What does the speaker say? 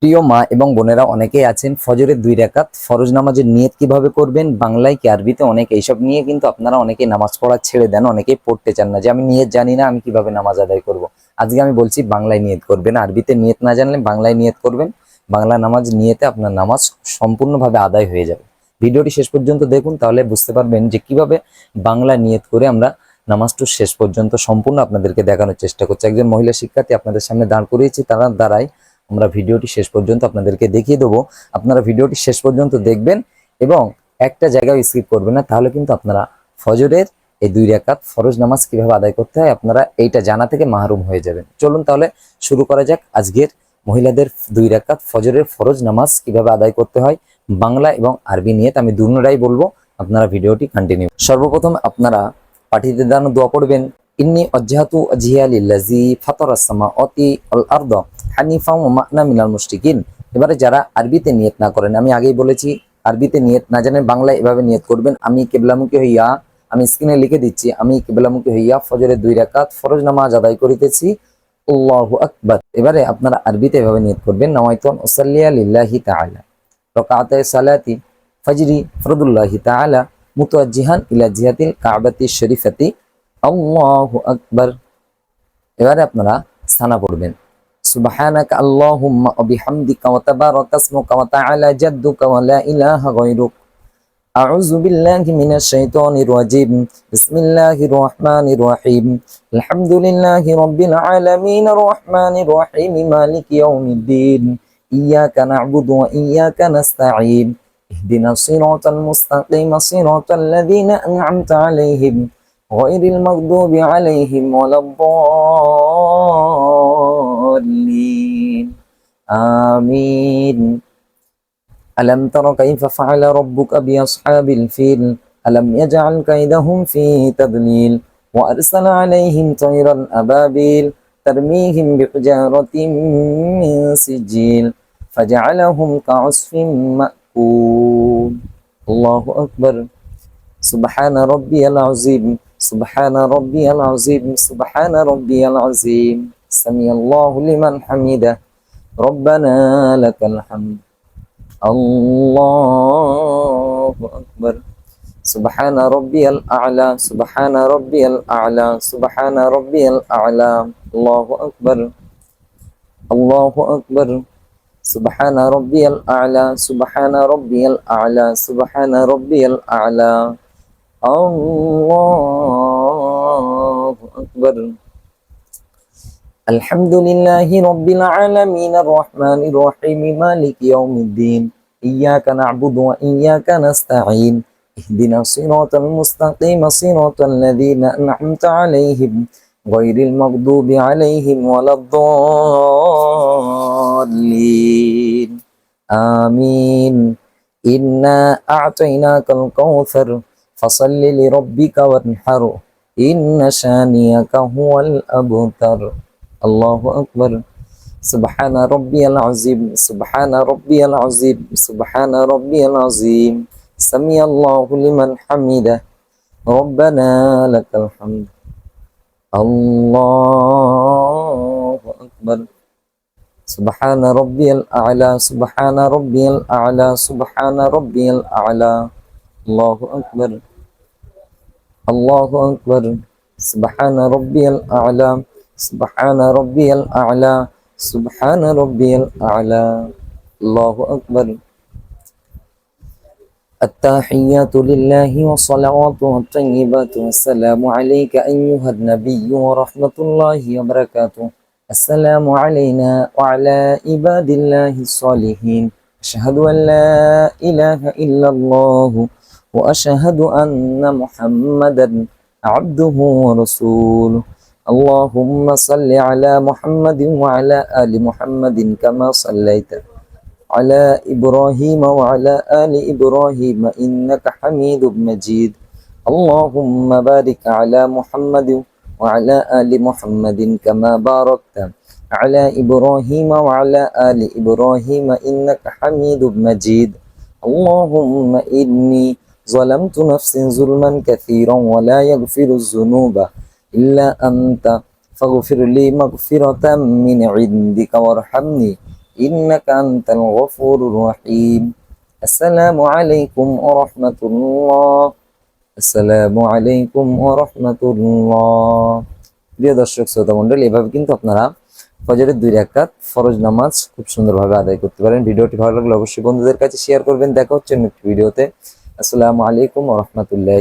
প্রিয় মা এবং বোনেরা অনেকেই আছেন ফজরের 2 রাকাত ফরজ নামাজের নিয়ত কিভাবে করবেন, বাংলায় কি আরবিতে, অনেক এইসব নিয়ে কিন্তু আপনারা অনেকেই নামাজ পড়া ছেড়ে দেন, অনেকেই পড়তে চান না যে আমি নিয়ত জানি না, আমি কিভাবে নামাজ আদায় করব। আজকে আমি বলছি বাংলায় নিয়ত করবেন, আরবিতে নিয়ত না জানলে বাংলায় নিয়ত করবেন। বাংলা নামাজ নিয়তে আপনার নামাজ সম্পূর্ণভাবে আদায় হয়ে যাবে। ভিডিওটি শেষ পর্যন্ত দেখুন, তাহলে বুঝতে পারবেন যে কিভাবে বাংলা নিয়ত করে আমরা নামাজটা শেষ পর্যন্ত সম্পূর্ণ আপনাদেরকে দেখানোর চেষ্টা করছি। একজন মহিলা শিক্ষার্থী আপনাদের সামনে দাঁড় করিয়েছি, তার দ্বারাই আমরা ভিডিওটি শেষ পর্যন্ত আপনাদেরকে দেখিয়ে দেবো। আপনারা ভিডিওটি শেষ পর্যন্ত দেখবেন এবং একটা জায়গায় স্কিপ করবেন না, তাহলে কিন্তু আপনারা ফজরের এই 2 রাকাত ফরজ নামাজ কিভাবে আদায় করতে হয় আপনারা এইটা জানা থেকে মাহরুম হয়ে যাবেন। চলুন তাহলে শুরু করা যাক আজকের মহিলাদের 2 রাকাত ফজরের ফরজ নামাজ কিভাবে আদায় করতে হয়, বাংলা এবং আরবি নিয়ত আমি দুটোটাই বলবো, আপনারা ভিডিওটি কন্টিনিউ। সর্বপ্রথম আপনারা পাঠিয়ে দাঁড়ানো দোয়া পড়বেন, ইন্নি ওয়াজহাতু ওয়াজহিয়া লিল্লাযী ফাতারাস সামাওয়াতি ওয়াল আরদা হানিফা ওয়া মা আনা মিনাল মুশরিকিন। এবারে যারা আরবিতে নিয়ত না করেন, আমি আগেই বলেছি আরবিতে নিয়ত না জানেন বাংলায় এভাবে নিয়ত করবেন, আমি কিবলামুখী হইয়া, আমি স্ক্রিনে লিখে দিচ্ছি, আমি কিবলামুখী হইয়া ফজরের 2 রাকাত ফরজ নামাজ আদায় করিতেছি, আল্লাহু আকবার। এবারে আপনারা আরবিতে এভাবে নিয়ত করবেন, নাওয়াইতু আন উসাল্লিয়া লিল্লাহি তাআলা রাকাতাই সালাতি ফজরি ফরদুল্লাহি তাআলা মুতাওয়াজ্জিহান ইলা জিহাতিল কাবাতি শরীফাতি, আল্লাহু আকবার। এবারে আপনারা সানা পড়বেন, সুবহানাকা আল্লাহুম্মা ওয়া বিহামদিকা ওয়া তাবারাকা ইসমুকা ওয়া তাআলা জাদ্দুকা ওয়া লা ইলাহা গায়রুক, আউযু বিল্লাহি মিনাশ শাইতানির রাজীম, বিসমিল্লাহির রহমানির রহিম, আলহামদুলিল্লাহি রাব্বিল আলামিন আর রহমানির রহিম মালিকি ইয়াউমিদ্দিন, ইয়াকা না'বুদু ওয়া ইয়াকা নাস্তাঈন, ইহদিনাস সিরাতাল মুস্তাকিম সিরাতাল লাযীনা আন'আমতা আলাইহিম গায়রিল মাগদুবি আলাইহিম ওয়ালাদ-দাল্লিন, আমিন। ألم تر كيف فعل ربك بأصحاب الفيل ألم يجعل كيدهم في تضليل وأرسل عليهم طيرا أبابيل ترميهم بحجارة من سجيل فجعلهم كعصف مأكول، الله أكبر، سبحان ربي العظيم، سبحان ربي العظيم، سبحان ربي العظيم، سمع الله لمن حمده، ربنا لك الحمد، الله أكبر، سبحان ربي الأعلى، سبحان ربي الأعلى، سبحان ربي الأعلى، الله أكبر، الله أكبر، سبحان ربي الأعلى، سبحان ربي الأعلى، سبحان ربي الأعلى، الله أكبر، الحمد لله رب العالمين الرحمن الرحيم مالك يوم الدين، إياك نعبد وإياك نستعين، اهدنا الصراط المستقيم صراط الذين أنعمت عليهم غير المغضوب عليهم ولا الضالين، آمين، إنا أعطيناك الكوثر فصل لربك وانحر إن شانئك هو الأبتر، الله أكبر، سبحان ربي العظيم، سبحان ربي العظيم، سبحان ربي العظيم، سمع الله لمن حمده، ربنا لك الحمد، الله أكبر، سبحان ربي الأعلى، سبحان ربي الأعلى، سبحان ربي الأعلى، الله أكبر، الله أكبر، سبحان ربي الأعلى، سبحان ربي الأعلى، سبحان ربي الأعلى، الله أكبر، التحيات لله والصلوات والطيبات والسلام عليك أيها النبي ورحمة الله وبركاته، السلام علينا وعلى عباد الله الصالحين، أشهد أن لا إله إلا الله وأشهد أن محمدا عبده ورسوله، اللهم صل على محمد وعلى آل محمد كما صليت على إبراهيم وعلى آل إبراهيم إنك حميد مجيد، اللهم بارك على محمد وعلى آل محمد كما باركت على إبراهيم وعلى آل إبراهيم إنك حميد مجيد، اللهم إني ظلمت نفسي ظلما كثيرا ولا يغفر الذنوب إلا أنت فاغفر لي مغفرة من عندك وارحمني إنك أنت الغفور الرحيم السلام عليكم ورحمة الله আসসালামু আলাইকুম ওয়া রাহমাতুল্লাহ। প্রিয় দর্শক শ্রোতা মণ্ডলী, এভাবে কিন্তু আপনারা ফজরের 2 রাকাত ফরজ নামাজ খুব সুন্দরভাবে আদায় করতে পারেন। ভিডিওটি ভালো লাগলে অবশ্যই বন্ধুদের কাছে শেয়ার করবেন। দেখা হচ্ছে নেক্সট ভিডিওতে। আসসালামু আলাইকুম ওয়া রাহমাতুল্লাহ।